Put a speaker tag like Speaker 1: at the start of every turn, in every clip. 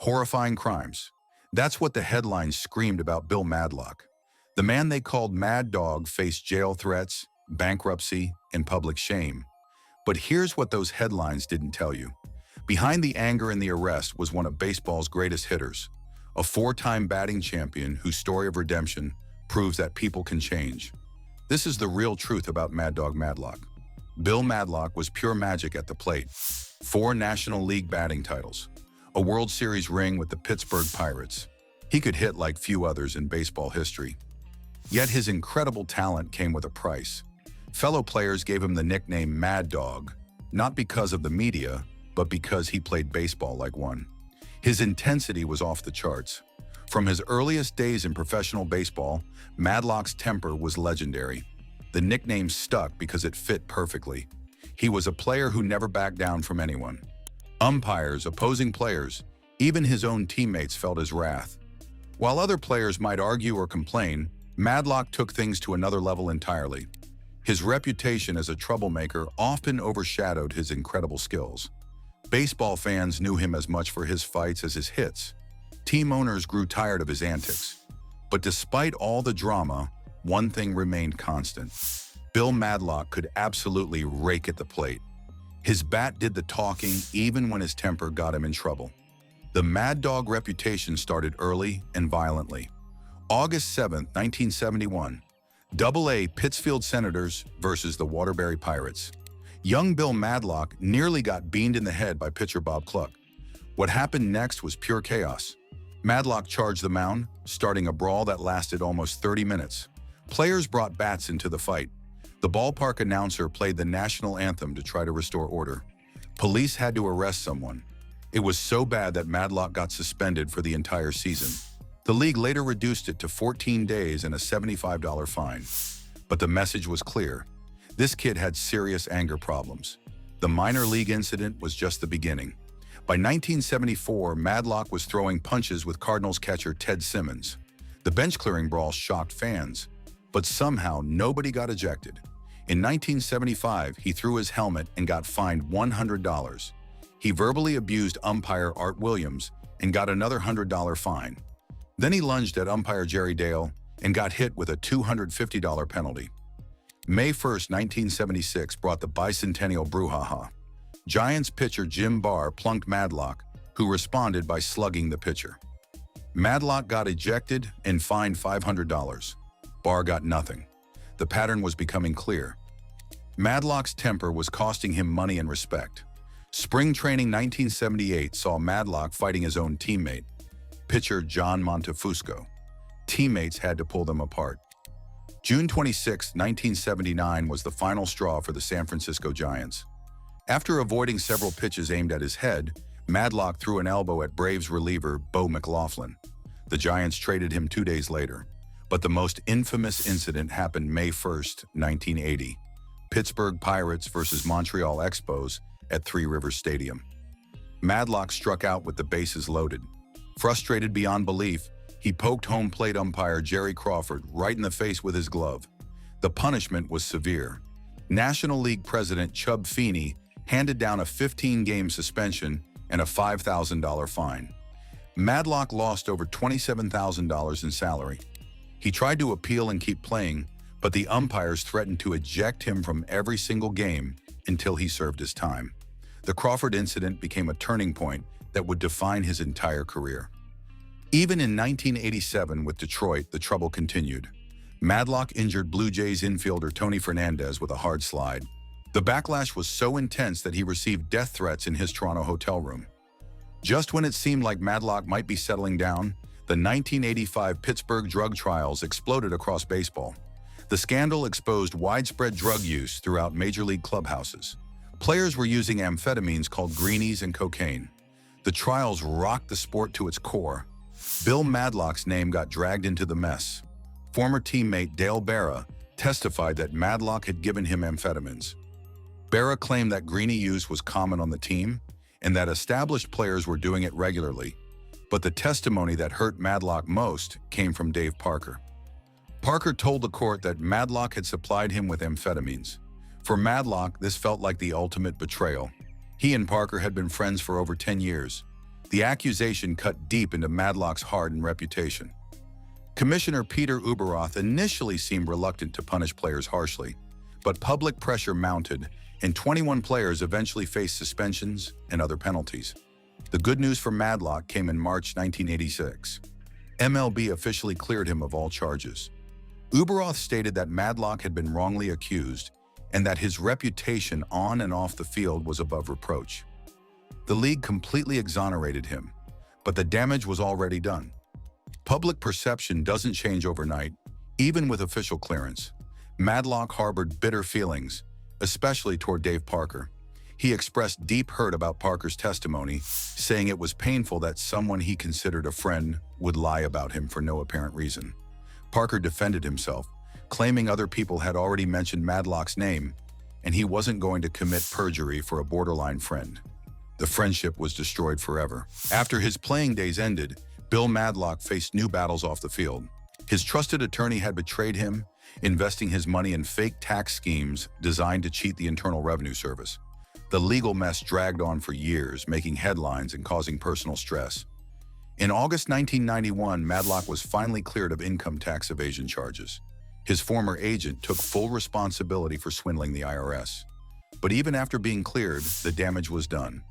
Speaker 1: Horrifying crimes. That's what the headlines screamed about Bill Madlock. The man they called Mad Dog faced jail threats, bankruptcy, and public shame. But here's what those headlines didn't tell you. Behind the anger and the arrest was one of baseball's greatest hitters, a four-time batting champion whose story of redemption proves that people can change. This is the real truth about Mad Dog Madlock. Bill Madlock was pure magic at the plate. 4 National League batting titles, a World Series ring with the Pittsburgh Pirates. He could hit like few others in baseball history. Yet his incredible talent came with a price. Fellow players gave him the nickname Mad Dog, not because of the media, but because he played baseball like one. His intensity was off the charts. From his earliest days in professional baseball, Madlock's temper was legendary. The nickname stuck because it fit perfectly. He was a player who never backed down from anyone. Umpires, opposing players, even his own teammates felt his wrath. While other players might argue or complain, Madlock took things to another level entirely. His reputation as a troublemaker often overshadowed his incredible skills. Baseball fans knew him as much for his fights as his hits. Team owners grew tired of his antics. But despite all the drama, one thing remained constant. Bill Madlock could absolutely rake at the plate. His bat did the talking even when his temper got him in trouble. The Mad Dog reputation started early and violently. August 7, 1971, Double-A Pittsfield Senators versus the Waterbury Pirates. Young Bill Madlock nearly got beamed in the head by pitcher Bob Cluck. What happened next was pure chaos. Madlock charged the mound, starting a brawl that lasted almost 30 minutes. Players brought bats into the fight. The ballpark announcer played the national anthem to try to restore order. Police had to arrest someone. It was so bad that Madlock got suspended for the entire season. The league later reduced it to 14 days and a $75 fine. But the message was clear. This kid had serious anger problems. The minor league incident was just the beginning. By 1974, Madlock was throwing punches with Cardinals catcher Ted Simmons. The bench-clearing brawl shocked fans, but somehow nobody got ejected. In 1975, he threw his helmet and got fined $100. He verbally abused umpire Art Williams and got another $100 fine. Then he lunged at umpire Jerry Dale and got hit with a $250 penalty. May 1, 1976 brought the bicentennial brouhaha. Giants pitcher Jim Barr plunked Madlock, who responded by slugging the pitcher. Madlock got ejected and fined $500. Barr got nothing. The pattern was becoming clear. Madlock's temper was costing him money and respect. Spring training 1978 saw Madlock fighting his own teammate, pitcher John Montefusco. Teammates had to pull them apart. June 26, 1979 was the final straw for the San Francisco Giants. After avoiding several pitches aimed at his head, Madlock threw an elbow at Braves reliever Bo McLaughlin. The Giants traded him 2 days later. But the most infamous incident happened May 1, 1980. Pittsburgh Pirates versus Montreal Expos at Three Rivers Stadium. Madlock struck out with the bases loaded. Frustrated beyond belief, he poked home plate umpire Jerry Crawford right in the face with his glove. The punishment was severe. National League President Chub Feeney handed down a 15-game suspension and a $5,000 fine. Madlock lost over $27,000 in salary. He tried to appeal and keep playing, but the umpires threatened to eject him from every single game until he served his time. The Crawford incident became a turning point that would define his entire career. Even in 1987 with Detroit, the trouble continued. Madlock injured Blue Jays infielder Tony Fernandez with a hard slide. The backlash was so intense that he received death threats in his Toronto hotel room. Just when it seemed like Madlock might be settling down, the 1985 Pittsburgh drug trials exploded across baseball. The scandal exposed widespread drug use throughout major league clubhouses. Players were using amphetamines called greenies and cocaine. The trials rocked the sport to its core. Bill Madlock's name got dragged into the mess. Former teammate Dale Berra testified that Madlock had given him amphetamines. Berra claimed that greenie use was common on the team and that established players were doing it regularly. But the testimony that hurt Madlock most came from Dave Parker. Parker told the court that Madlock had supplied him with amphetamines. For Madlock, this felt like the ultimate betrayal. He and Parker had been friends for over 10 years. The accusation cut deep into Madlock's heart and reputation. Commissioner Peter Ueberroth initially seemed reluctant to punish players harshly, but public pressure mounted, and 21 players eventually faced suspensions and other penalties. The good news for Madlock came in March 1986. MLB officially cleared him of all charges. Ueberroth stated that Madlock had been wrongly accused and that his reputation on and off the field was above reproach. The league completely exonerated him, but the damage was already done. Public perception doesn't change overnight, even with official clearance. Madlock harbored bitter feelings, especially toward Dave Parker. He expressed deep hurt about Parker's testimony, saying it was painful that someone he considered a friend would lie about him for no apparent reason. Parker defended himself, claiming other people had already mentioned Madlock's name, and he wasn't going to commit perjury for a borderline friend. The friendship was destroyed forever. After his playing days ended, Bill Madlock faced new battles off the field. His trusted attorney had betrayed him, investing his money in fake tax schemes designed to cheat the Internal Revenue Service. The legal mess dragged on for years, making headlines and causing personal stress. In August 1991, Madlock was finally cleared of income tax evasion charges. His former agent took full responsibility for swindling the IRS. But even after being cleared, the damage was done.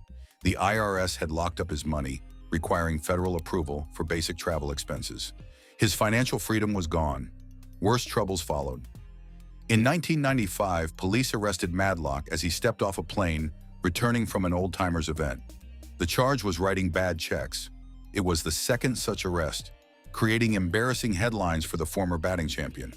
Speaker 1: The IRS had locked up his money, requiring federal approval for basic travel expenses. His financial freedom was gone. Worse troubles followed. In 1995, police arrested Madlock as he stepped off a plane, returning from an old-timers event. The charge was writing bad checks. It was the second such arrest, creating embarrassing headlines for the former batting champion.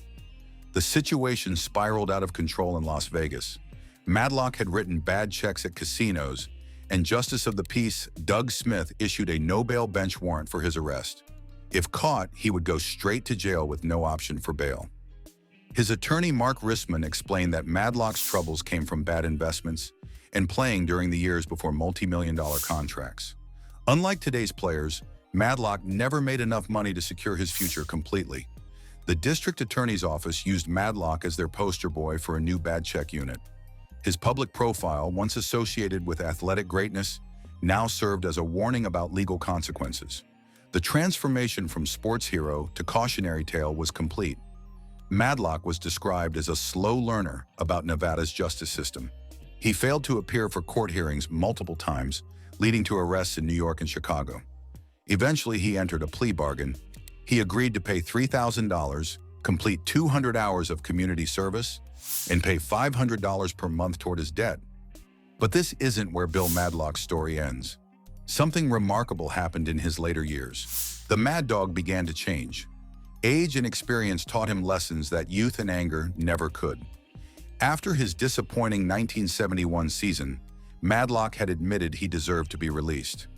Speaker 1: The situation spiraled out of control in Las Vegas. Madlock had written bad checks at casinos, and Justice of the Peace Doug Smith issued a no-bail bench warrant for his arrest. If caught, he would go straight to jail with no option for bail. His attorney Mark Rissman explained that Madlock's troubles came from bad investments and playing during the years before multi-million-dollar contracts. Unlike today's players, Madlock never made enough money to secure his future completely. The district attorney's office used Madlock as their poster boy for a new bad check unit. His public profile, once associated with athletic greatness, now served as a warning about legal consequences. The transformation from sports hero to cautionary tale was complete. Madlock was described as a slow learner about Nevada's justice system. He failed to appear for court hearings multiple times, leading to arrests in New York and Chicago. Eventually, he entered a plea bargain. He agreed to pay $3,000, complete 200 hours of community service, and pay $500 per month toward his debt. But this isn't where Bill Madlock's story ends. Something remarkable happened in his later years. The Mad Dog began to change. Age and experience taught him lessons that youth and anger never could. After his disappointing 1971 season, Madlock had admitted he deserved to be released.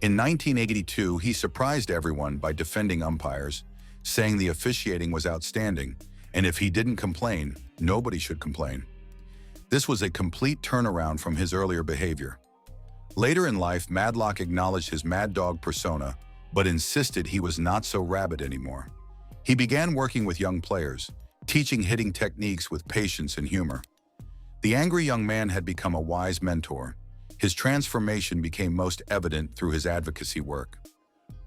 Speaker 1: In 1982, he surprised everyone by defending umpires, saying the officiating was outstanding, and if he didn't complain, nobody should complain. This was a complete turnaround from his earlier behavior. Later in life, Madlock acknowledged his Mad Dog persona, but insisted he was not so rabid anymore. He began working with young players, teaching hitting techniques with patience and humor. The angry young man had become a wise mentor. His transformation became most evident through his advocacy work.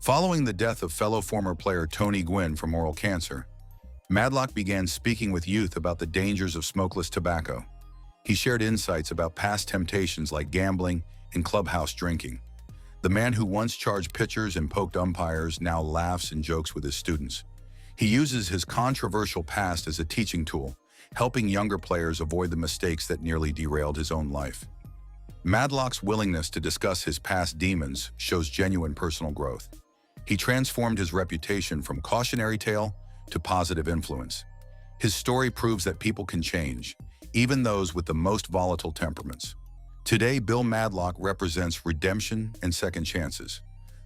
Speaker 1: Following the death of fellow former player Tony Gwynn from oral cancer, Madlock began speaking with youth about the dangers of smokeless tobacco. He shared insights about past temptations like gambling and clubhouse drinking. The man who once charged pitchers and poked umpires now laughs and jokes with his students. He uses his controversial past as a teaching tool, helping younger players avoid the mistakes that nearly derailed his own life. Madlock's willingness to discuss his past demons shows genuine personal growth. He transformed his reputation from cautionary tale to positive influence. His story proves that people can change, even those with the most volatile temperaments. Today, Bill Madlock represents redemption and second chances.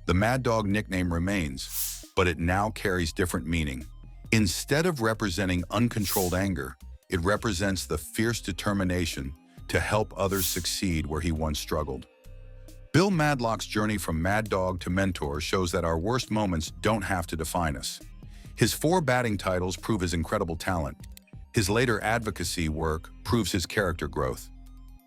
Speaker 1: The Mad Dog nickname remains, but it now carries different meaning. Instead of representing uncontrolled anger, it represents the fierce determination to help others succeed where he once struggled. Bill Madlock's journey from Mad Dog to mentor shows that our worst moments don't have to define us. His 4 batting titles prove his incredible talent. His later advocacy work proves his character growth.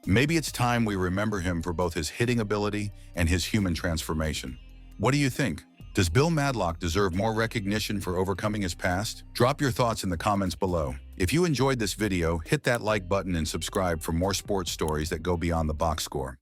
Speaker 1: Maybe it's time we remember him for both his hitting ability and his human transformation. What do you think? Does Bill Madlock deserve more recognition for overcoming his past? Drop your thoughts in the comments below. If you enjoyed this video, hit that like button and subscribe for more sports stories that go beyond the box score.